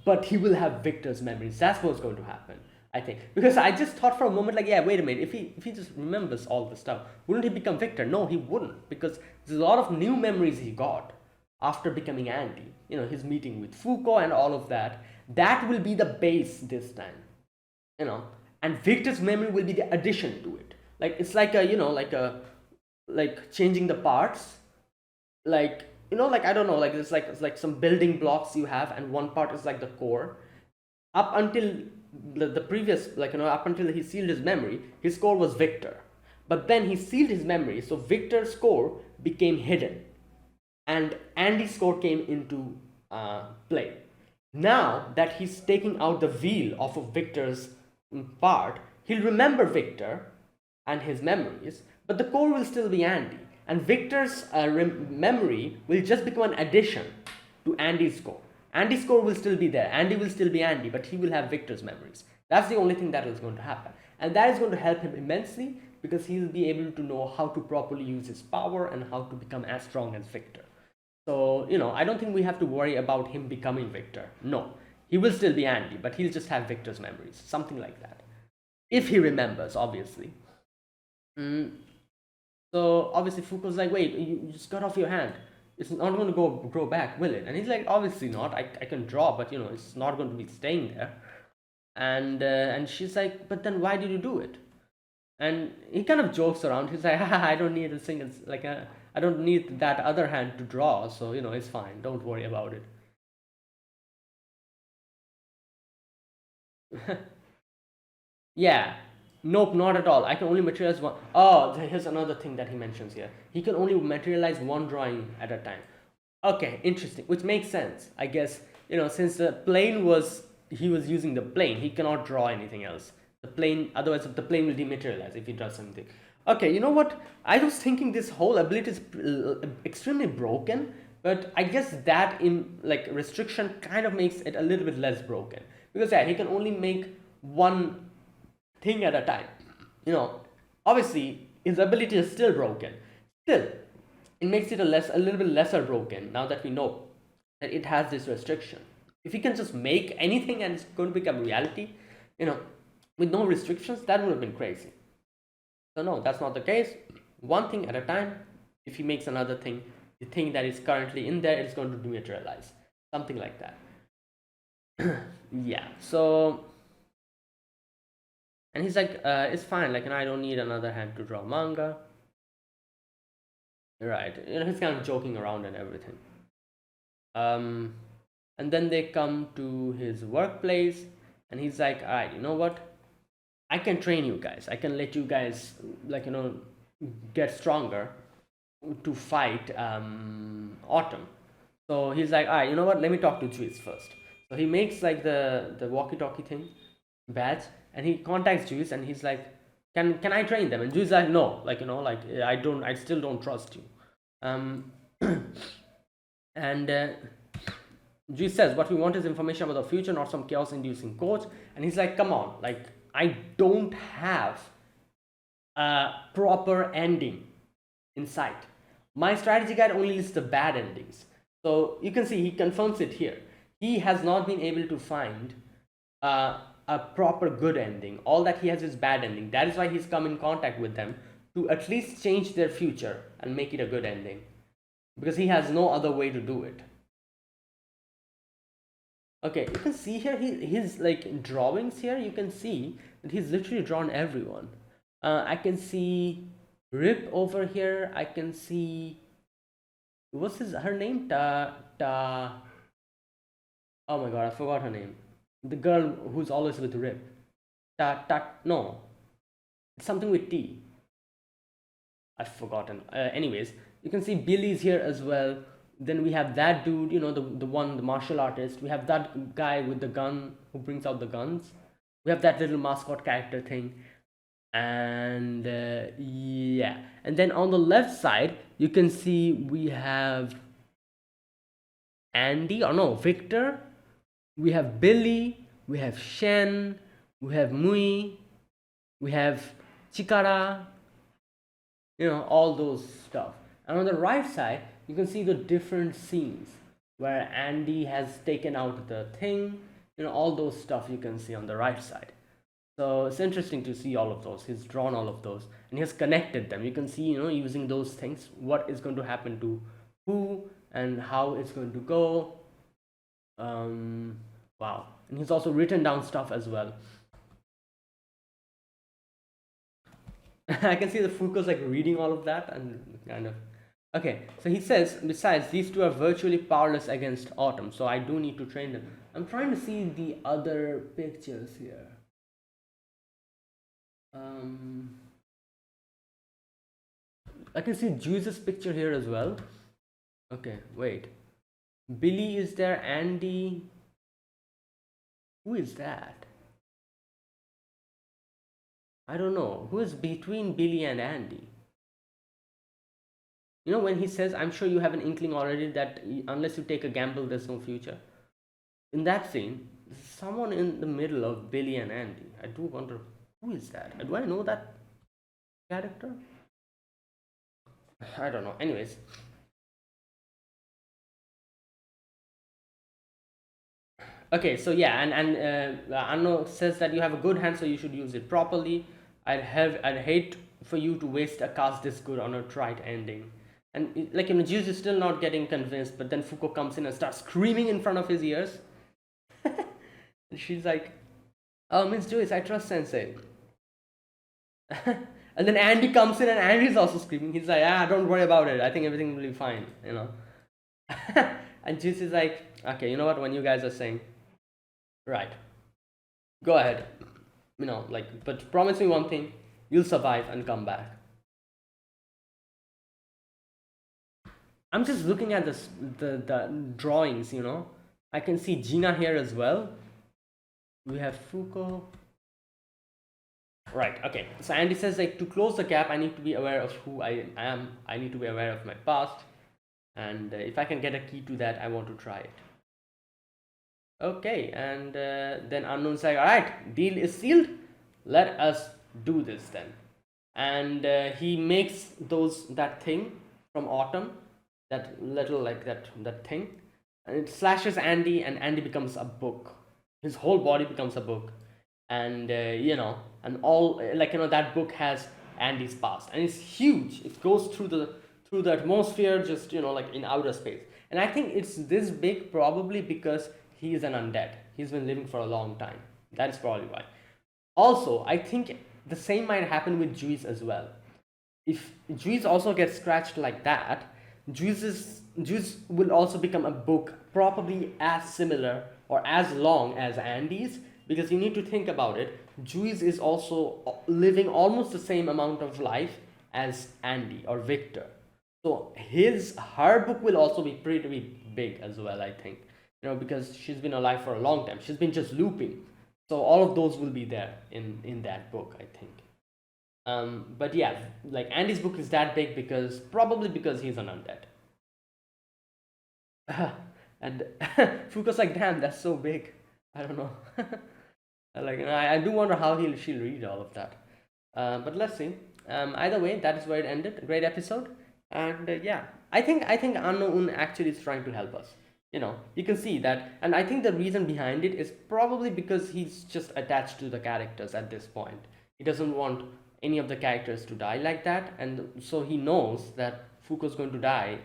but he will have Victor's memories. That's what's going to happen, I think. Because I just thought for a moment, like, yeah, wait a minute, if he just remembers all the stuff, wouldn't he become Victor? No, he wouldn't, because there's a lot of new memories he got after becoming Andy. You know, his meeting with Foucault and all of that. That will be the base this time, you know, and Victor's memory will be the addition to it. Like, it's like a, you know, like changing the parts, like, you know, like, I don't know, like it's like some building blocks you have, and one part is like the core. Up until the previous, like, you know, up until he sealed his memory, his core was Victor. But then he sealed his memory, so Victor's core became hidden, and Andy's core came into play. Now that he's taking out the wheel off of Victor's part, he'll remember Victor and his memories, but the core will still be Andy. And Victor's memory will just become an addition to Andy's core. Andy's core will still be there. Andy will still be Andy, but he will have Victor's memories. That's the only thing that is going to happen. And that is going to help him immensely, because he'll be able to know how to properly use his power and how to become as strong as Victor. So, you know, I don't think we have to worry about him becoming Victor. No, he will still be Andy, but he'll just have Victor's memories. Something like that. If he remembers, obviously. Mm, so obviously Foucault's like, wait, you just cut off your hand. It's not going to grow back, will it? And he's like, obviously not. I can draw, but you know, it's not going to be staying there. And she's like, but then why did you do it? And he kind of jokes around. He's like, I don't need a single, like, I don't need that other hand to draw, so you know, it's fine. Don't worry about it. Yeah. Nope, not at all. I can only materialize one. Oh, here's another thing that he mentions here. He can only materialize one drawing at a time. Okay, interesting. Which makes sense. I guess, you know, since the plane was, he was using the plane, he cannot draw anything else. The plane, otherwise the plane will dematerialize if he does something. Okay, you know what? I was thinking this whole ability is extremely broken, but I guess that in like restriction kind of makes it a little bit less broken. Because yeah, he can only make one thing at a time. You know, obviously his ability is still broken. Still, it makes it a little bit lesser broken now that we know that it has this restriction. If he can just make anything and it's going to become reality, you know, with no restrictions, that would have been crazy. So no, that's not the case. One thing at a time. If he makes another thing, the thing that is currently in there is going to dematerialize. Something like that. Yeah. So, and he's like, it's fine. Like, and I don't need another hand to draw manga. Right. He's kind of joking around and everything. Um, and then they come to his workplace, and he's like, "All right, you know what? I can train you guys. I can let you guys, like, get stronger to fight Autumn." So he's like, "All right, you know what? Let me talk to Juice first." So he makes like the walkie-talkie thing, badge, and he contacts Juice, and he's like, "Can I train them?" And Juice is like, "No, like, like, I still don't trust you." Um, and Juice says, "What we want is information about the future, not some chaos-inducing coach." And he's like, "Come on, like, I don't have a proper ending in sight. My strategy guide only lists the bad endings." So you can see he confirms it here. He has not been able to find a proper good ending. All that he has is bad ending. That is why he's come in contact with them to at least change their future and make it a good ending, because he has no other way to do it. Okay, you can see here his like drawings here. You can see that he's literally drawn everyone. I can see Rip over here. I can see, what's her name? Ta. Oh my god, I forgot her name. The girl who's always with Rip. No, it's something with T. I've forgotten. Anyways, you can see Billy's here as well. Then we have that dude, the martial artist. We have that guy with the gun who brings out the guns. We have that little mascot character thing. And yeah. And then on the left side, you can see we have Andy, or no, Victor. We have Billy. We have Shen. We have Mui. We have Chikara. All those stuff. And on the right side, you can see the different scenes where Andy has taken out the thing. All those stuff you can see on the right side. So it's interesting to see all of those. He's drawn all of those and he has connected them. You can see, using those things, what is going to happen to who and how it's going to go. Wow. And he's also written down stuff as well. I can see the Foucault's like reading all of that and kind of. Okay, so he says, besides, these two are virtually powerless against Autumn, so I do need to train them. I'm trying to see the other pictures here. I can see Juice's picture here as well. Okay, wait. Billy is there, Andy. Who is that? I don't know. Who is between Billy and Andy? When he says, "I'm sure you have an inkling already that unless you take a gamble, there's no future." In that scene, someone in the middle of Billy and Andy. I do wonder, who is that? Do I know that character? I don't know. Anyways. Okay, so yeah, and Anno says that you have a good hand, so you should use it properly. I'd hate for you to waste a cast this good on a trite ending. And like, Juice is still not getting convinced, but then Foucault comes in and starts screaming in front of his ears. And she's like, "Oh, Miss Juice, I trust Sensei." And then Andy comes in and Andy's also screaming. He's like, "Don't worry about it. I think everything will be fine, And Juice is like, "Okay, you know what? When you guys are saying, right, go ahead. But promise me one thing, you'll survive and come back." I'm just looking at the drawings, I can see Gina here as well. We have Foucault. Right, okay. So Andy says, like, to close the gap, I need to be aware of who I am. I need to be aware of my past. And if I can get a key to that, I want to try it. Okay, and then Unknown's like, "All right, deal is sealed. Let us do this then." And he makes that thing from Autumn, that little, like, that thing, and it slashes Andy, and Andy becomes a book. His whole body becomes a book, and and all, like, that book has Andy's past, and it's huge. It goes through the atmosphere, just like in outer space. And I think it's this big probably because he is an undead. He's been living for a long time. That's probably why. Also, I think the same might happen with Juice as well. if Juice also gets scratched like that, Juice will also become a book probably as similar or as long as Andy's, because you need to think about it. Juice is also living almost the same amount of life as Andy or Victor. So her book will also be pretty big as well, I think. Because she's been alive for a long time. She's been just looping. So all of those will be there in that book, I think. But yeah, like Andy's book is that big because probably because he's an undead. And Fuko's like, damn, that's so big. I don't know. Like, I do wonder how she'll read all of that. But let's see. Either way, that is where it ended. Great episode, and yeah, I think Unknown actually is trying to help us. You can see that, and I think the reason behind it is probably because he's just attached to the characters at this point. He doesn't want any of the characters to die like that, and so he knows that Fuko's going to die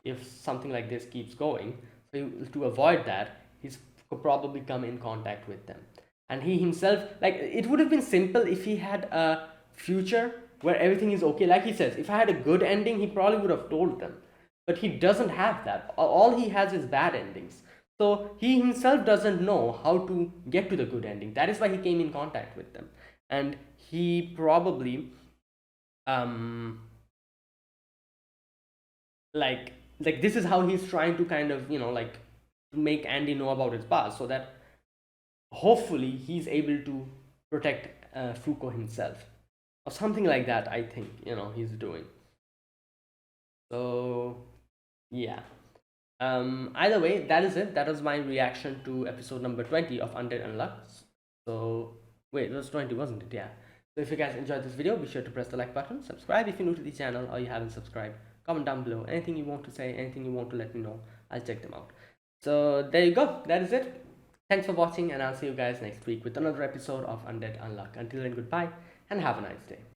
if something like this keeps going. So to avoid that, he's probably come in contact with them. And he himself, like, it would have been simple if he had a future where everything is okay. Like he says, if I had a good ending, he probably would have told them. But he doesn't have that. All he has is bad endings. So he himself doesn't know how to get to the good ending. That is why he came in contact with them. And he probably like this is how he's trying to kind of like make Andy know about his past, so that hopefully he's able to protect Fuko himself or something like that. I think he's doing. So yeah. Either way, that is it. That was my reaction to episode number 20 of Undead Unluck. So wait, it was 20, wasn't it? Yeah. So if you guys enjoyed this video, be sure to press the like button, subscribe if you're new to the channel or you haven't subscribed, comment down below anything you want to say, anything you want to let me know. I'll check them out. So there you go. That is it. Thanks for watching, and I'll see you guys next week with another episode of Undead Unluck. Until then, goodbye and have a nice day.